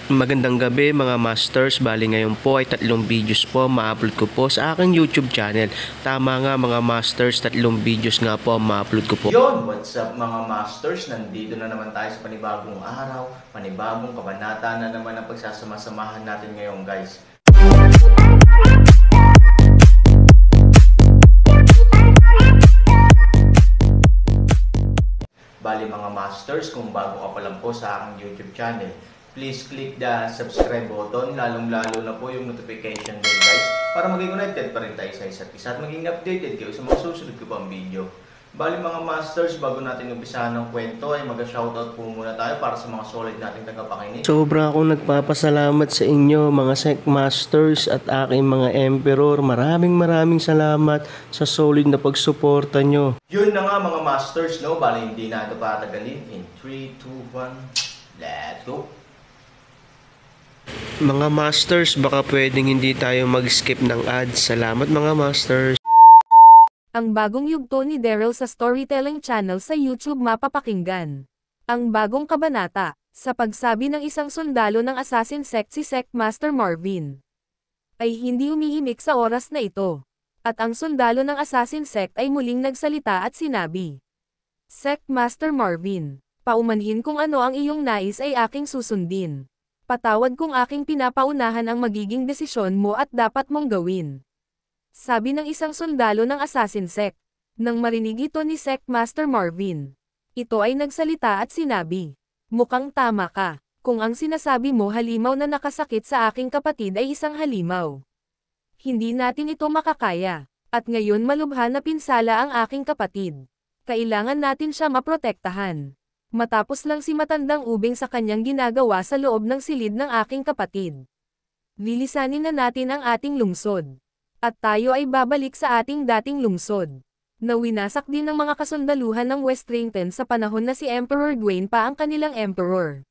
Magandang gabi mga masters, bali ngayon po ay 3 videos po ma-upload ko po sa aking YouTube channel. Tama nga mga masters, 3 videos nga po ma-upload ko po. Yon, what's up mga masters? Nandito na naman tayo sa panibagong araw, panibagong kabanata na naman ang pagsasama-samahan natin ngayon guys. Bali mga masters, kung bago ka pa lang po sa aking YouTube channel, please click the subscribe button, lalong-lalo na po yung notification bell guys, para maging connected pa rin tayo sa isa't isa at maging updated kayo sa mga susunod ko pang video. Bali mga masters, bago natin umpisahan ng kwento ay mag-shoutout po muna tayo para sa mga solid nating tagapakinig. Sobra akong nagpapasalamat sa inyo mga Sec Masters at aking mga Emperor. Maraming salamat sa solid na pagsuporta nyo. Yun na nga mga masters, no? Bali hindi na ito patagalin. In 3, 2, 1, let's go! Mga masters, baka pwedeng hindi tayo mag-skip ng ads. Salamat mga masters. Ang bagong yugto ni Daryl sa Storytelling Channel sa YouTube mapapakinggan. Ang bagong kabanata, sa pagsabi ng isang sundalo ng assassin sect si Sect Master Marvin, ay hindi umihimik sa oras na ito. At ang sundalo ng assassin sect ay muling nagsalita at sinabi, "Sect Master Marvin, paumanhin kung ano ang iyong nais ay aking susundin. Patawad kung aking pinapaunahan ang magiging desisyon mo at dapat mong gawin." Sabi ng isang sundalo ng assassin sect. Nang marinig ito ni Sect Master Marvin, ito ay nagsalita at sinabi, "Mukhang tama ka, kung ang sinasabi mo halimaw na nakasakit sa aking kapatid ay isang halimaw. Hindi natin ito makakaya, at ngayon malubha na pinsala ang aking kapatid. Kailangan natin siya maprotektahan." Matapos lang si matandang ubing sa kanyang ginagawa sa loob ng silid ng aking kapatid. Lilisanin na natin ang ating lungsod. At tayo ay babalik sa ating dating lungsod. Na winasak din ng mga kasundaluhan ng Westrington sa panahon na si Emperor Dwayne pa ang kanilang emperor.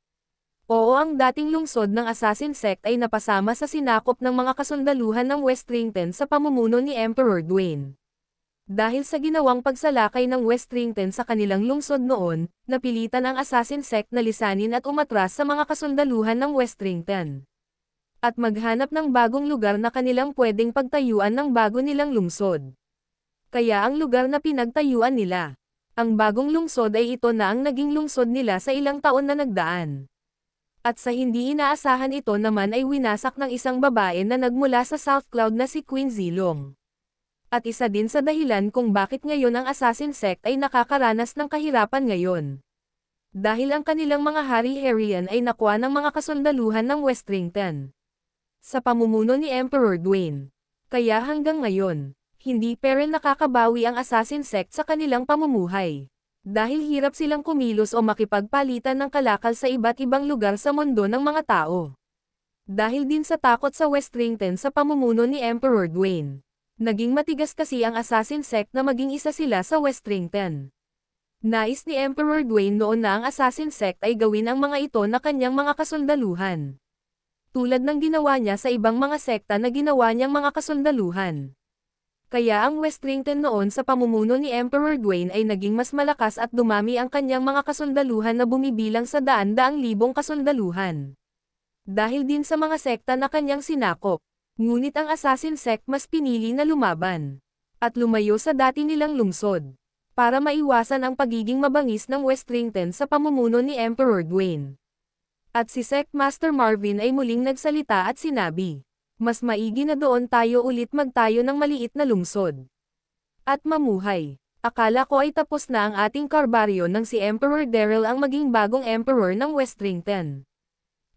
Oo, ang dating lungsod ng assassin sect ay napasama sa sinakop ng mga kasundaluhan ng Westrington sa pamumuno ni Emperor Dwayne. Dahil sa ginawang pagsalakay ng Westrington sa kanilang lungsod noon, napilitan ang assassin sect na lisanin at umatras sa mga kasundaluhan ng Westrington. At maghanap ng bagong lugar na kanilang pwedeng pagtayuan ng bago nilang lungsod. Kaya ang lugar na pinagtayuan nila, ang bagong lungsod ay ito na ang naging lungsod nila sa ilang taon na nagdaan. At sa hindi inaasahan ito naman ay winasak ng isang babae na nagmula sa South Cloud na si Queen Zilong. At isa din sa dahilan kung bakit ngayon ang assassin sect ay nakakaranas ng kahirapan ngayon. Dahil ang kanilang mga hari-harian ay nakuha ng mga kasundaluhan ng Westrington sa pamumuno ni Emperor Dwayne. Kaya hanggang ngayon, hindi pa rin nakakabawi ang assassin sect sa kanilang pamumuhay. Dahil hirap silang kumilos o makipagpalitan ng kalakal sa iba't ibang lugar sa mundo ng mga tao. Dahil din sa takot sa Westrington sa pamumuno ni Emperor Dwayne, naging matigas kasi ang assassin sect na maging isa sila sa Westrington. Nais ni Emperor Dwayne noon na ang assassin sect ay gawin ang mga ito na kanyang mga kasundaluhan. Tulad ng ginawa niya sa ibang mga sekta na ginawa niyang mga kasundaluhan. Kaya ang Westrington noon sa pamumuno ni Emperor Dwayne ay naging mas malakas at dumami ang kanyang mga kasundaluhan na bumibilang sa daan-daang libong kasundaluhan. Dahil din sa mga sekta na kanyang sinakop, ngunit ang assassin sect mas pinili na lumaban at lumayo sa dati nilang lungsod para maiwasan ang pagiging mabangis ng Westrington sa pamumuno ni Emperor Dwayne. At si Sect Master Marvin ay muling nagsalita at sinabi, "Mas maigi na doon tayo ulit magtayo ng maliit na lungsod at mamuhay. Akala ko ay tapos na ang ating karbaryo nang si Emperor Daryl ang maging bagong emperor ng Westrington.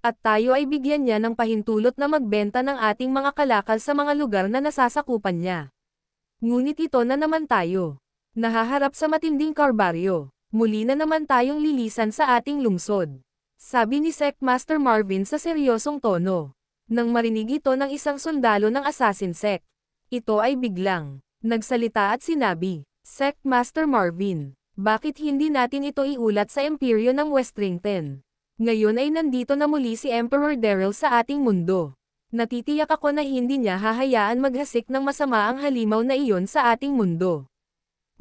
At tayo ay bigyan niya ng pahintulot na magbenta ng ating mga kalakal sa mga lugar na nasasakupan niya. Ngunit ito na naman tayo. Nahaharap sa matinding karbaryo. Muli na naman tayong lilisan sa ating lungsod." Sabi ni Sect Master Marvin sa seryosong tono. Nang marinig ito ng isang sundalo ng assassin sect, ito ay biglang nagsalita at sinabi, "Sect Master Marvin, bakit hindi natin ito iulat sa imperyo ng Westrington? Ngayon ay nandito na muli si Emperor Daryl sa ating mundo. Natitiyak ako na hindi niya hahayaan maghasik ng masama ang halimaw na iyon sa ating mundo.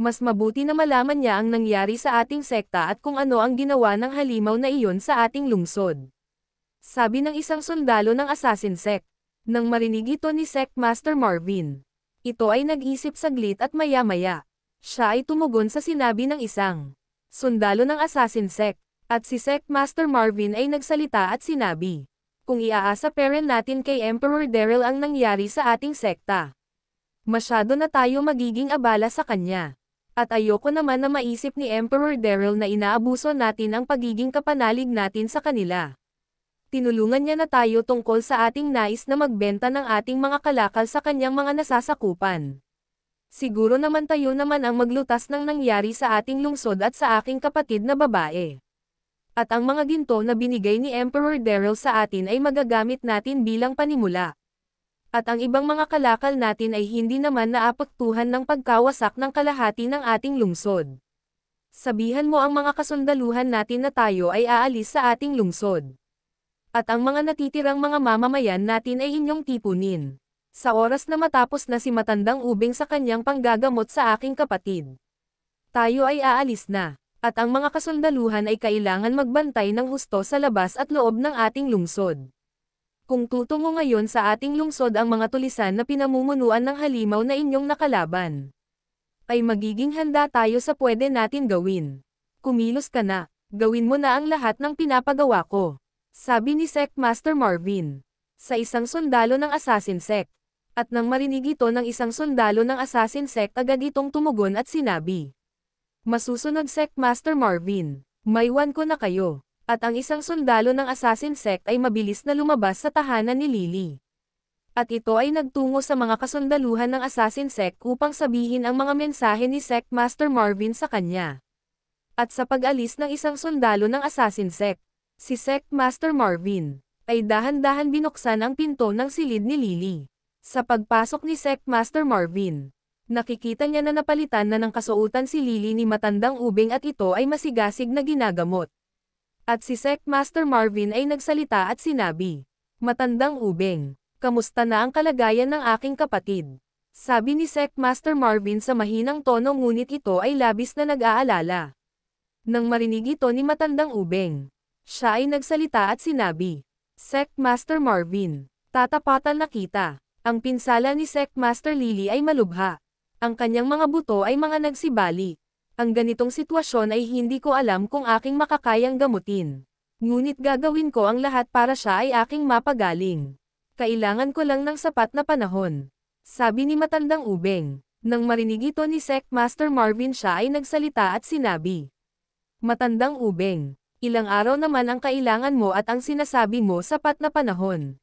Mas mabuti na malaman niya ang nangyari sa ating sekta at kung ano ang ginawa ng halimaw na iyon sa ating lungsod. Sabi ng isang sundalo ng Assassin Sect. Nang marinig ito ni Sect Master Marvin, ito ay nag-isip saglit at maya-maya. Siya ay tumugon sa sinabi ng isang sundalo ng Assassin Sect, at si Sect Master Marvin ay nagsalita at sinabi, kung iaasa pa natin kay Emperor Daryl ang nangyari sa ating sekta, masyado na tayo magiging abala sa kanya. At ayoko naman na maisip ni Emperor Daryl na inaabuso natin ang pagiging kapanalig natin sa kanila. Tinulungan niya na tayo tungkol sa ating nais na magbenta ng ating mga kalakal sa kanyang mga nasasakupan. Siguro naman tayo naman ang maglutas ng nangyari sa ating lungsod at sa aking kapatid na babae. At ang mga ginto na binigay ni Emperor Daryl sa atin ay magagamit natin bilang panimula. At ang ibang mga kalakal natin ay hindi naman naapektuhan ng pagkawasak ng kalahati ng ating lungsod. Sabihan mo ang mga kasundaluhan natin na tayo ay aalis sa ating lungsod. At ang mga natitirang mga mamamayan natin ay inyong tipunin. Sa oras na matapos na si Matandang Ubing sa kanyang panggagamot sa aking kapatid, tayo ay aalis na, at ang mga kasundaluhan ay kailangan magbantay ng husto sa labas at loob ng ating lungsod. Kung tutungo ngayon sa ating lungsod ang mga tulisan na pinamumunuan ng halimaw na inyong nakalaban, ay magiging handa tayo sa pwede natin gawin. Kumilos ka na, gawin mo na ang lahat ng pinapagawa ko. Sabi ni Sect Master Marvin sa isang sundalo ng Assassin Sect. At nang marinig ito ng isang sundalo ng Assassin Sect agad itong tumugon at sinabi, masusunod Sect Master Marvin, maiwan ko na kayo. At ang isang sundalo ng Assassin Sect ay mabilis na lumabas sa tahanan ni Lily. At ito ay nagtungo sa mga kasundaluhan ng Assassin Sect upang sabihin ang mga mensahe ni Sect Master Marvin sa kanya. At sa pag-alis ng isang sundalo ng Assassin Sect, si Sect Master Marvin ay dahan-dahan binuksan ang pinto ng silid ni Lily. Sa pagpasok ni Sect Master Marvin, nakikita niya na napalitan na ng kasuotan si Lily ni Matandang Ubing at ito ay masigasig na ginagamot. At si Sect Master Marvin ay nagsalita at sinabi, Matandang Ubing, kamusta na ang kalagayan ng aking kapatid? Sabi ni Sect Master Marvin sa mahinang tono ngunit ito ay labis na nag-aalala. Nang marinig ito ni Matandang Ubing, siya ay nagsalita at sinabi, Sect Master Marvin, tatapatan na kita. Ang pinsala ni Sect Master Lily ay malubha. Ang kanyang mga buto ay mga nagsibali. Ang ganitong sitwasyon ay hindi ko alam kung aking makakayang gamutin. Ngunit gagawin ko ang lahat para siya ay aking mapagaling. Kailangan ko lang ng sapat na panahon. Sabi ni Matandang Ubing. Nang marinig ito ni Sect Master Marvin siya ay nagsalita at sinabi, Matandang Ubing, ilang araw naman ang kailangan mo at ang sinasabi mo sapat na panahon.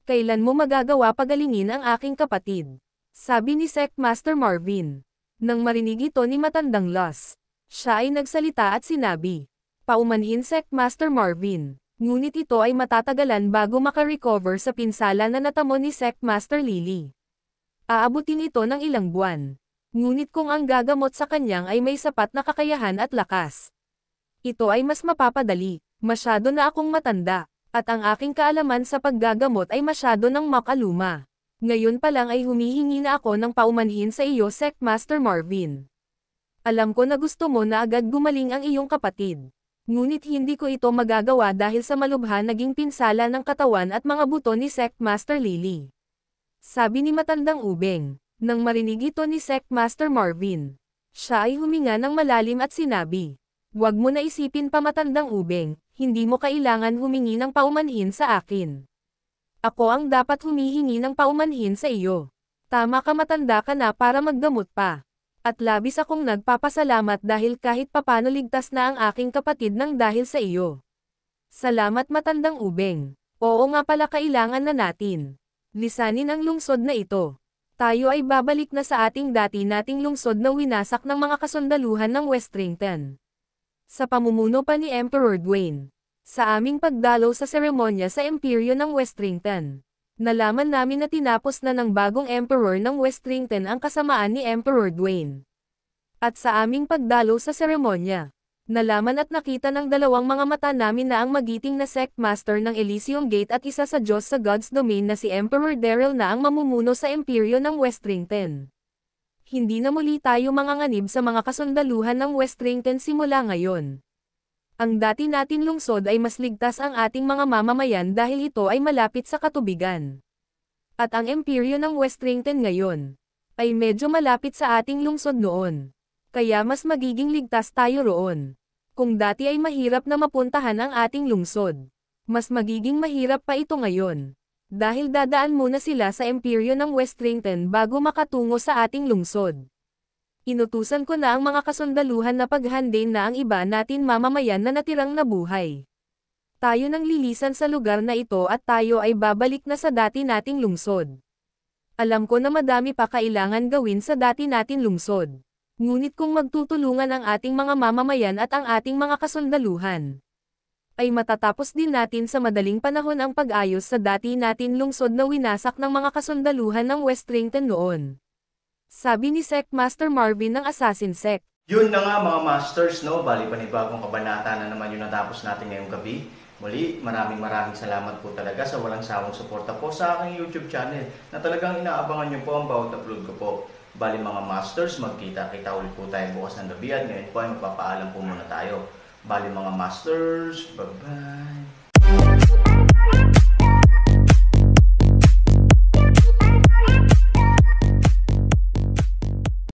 Kailan mo magagawa pagalingin ang aking kapatid? Sabi ni Sect Master Marvin. Nang marinig ito ni Matandang Los, siya ay nagsalita at sinabi, paumanhin Sect Master Marvin. Ngunit ito ay matatagalan bago makarecover sa pinsala na natamo ni Sect Master Lily. Aabutin ito ng ilang buwan. Ngunit kung ang gagamot sa kanyang ay may sapat na kakayahan at lakas, ito ay mas mapapadali. Masyado na akong matanda. At ang aking kaalaman sa paggagamot ay masyado nang makaluma. Ngayon pa lang ay humihingi na ako ng paumanhin sa iyo Sect Master Marvin. Alam ko na gusto mo na agad gumaling ang iyong kapatid. Ngunit hindi ko ito magagawa dahil sa malubha naging pinsala ng katawan at mga buto ni Sect Master Lily. Sabi ni Matandang Ubing. Nang marinig ito ni Sect Master Marvin, siya ay huminga ng malalim at sinabi, huwag mo na isipin pa Matandang Ubing. Hindi mo kailangan humingi ng paumanhin sa akin. Ako ang dapat humihingi ng paumanhin sa iyo. Tama ka matanda ka na para maggamot pa. At labis akong nagpapasalamat dahil kahit papano ligtas na ang aking kapatid nang dahil sa iyo. Salamat Matandang Ubing. Oo nga pala kailangan na natin lisanin ang lungsod na ito. Tayo ay babalik na sa ating dati nating lungsod na winasak ng mga kasundaluhan ng Westrington. Sa pamumuno pa ni Emperor Dwayne. Sa aming pagdalaw sa seremonya sa Imperyo ng Westrington, nalaman namin na tinapos na ng bagong Emperor ng Westrington ang kasamaan ni Emperor Dwayne. At sa aming pagdalaw sa seremonya, nalaman at nakita ng dalawang mga mata namin na ang magiting na Sect Master ng Elysium Gate at isa sa Diyos sa God's Domain na si Emperor Daryl na ang mamumuno sa Imperyo ng Westrington. Hindi na muli tayo manganganib sa mga kasundaluhan ng Westrington simula ngayon. Ang dati natin lungsod ay mas ligtas ang ating mga mamamayan dahil ito ay malapit sa katubigan. At ang imperyo ng Westrington ngayon ay medyo malapit sa ating lungsod noon. Kaya mas magiging ligtas tayo roon. Kung dati ay mahirap na mapuntahan ang ating lungsod, mas magiging mahirap pa ito ngayon. Dahil dadaan muna sila sa imperyo ng Westrington bago makatungo sa ating lungsod. Inutusan ko na ang mga kasundaluhan na paghandin na ang iba natin mamamayan na natirang nabuhay. Tayo nang lilisan sa lugar na ito at tayo ay babalik na sa dati nating lungsod. Alam ko na madami pa kailangan gawin sa dati natin lungsod. Ngunit kung magtutulungan ang ating mga mamamayan at ang ating mga kasundaluhan, ay matatapos din natin sa madaling panahon ang pag-ayos sa dati natin lungsod na winasak ng mga kasundaluhan ng Westrington noon. Sabi ni Sec Master Marvin ng Assassin Sec. Yun na nga mga masters, no? Bali panibagong kabanata na naman yung natapos natin ngayong gabi. Muli, maraming salamat po talaga sa walang sawang suporta po sa aking YouTube channel na talagang inaabangan nyo po ang bawat upload ko po. Bali mga masters, magkita-kita ulit po tayo bukas ng gabi at ngayon po ay magpapaalam po muna tayo. Bali mga masters, bye-bye!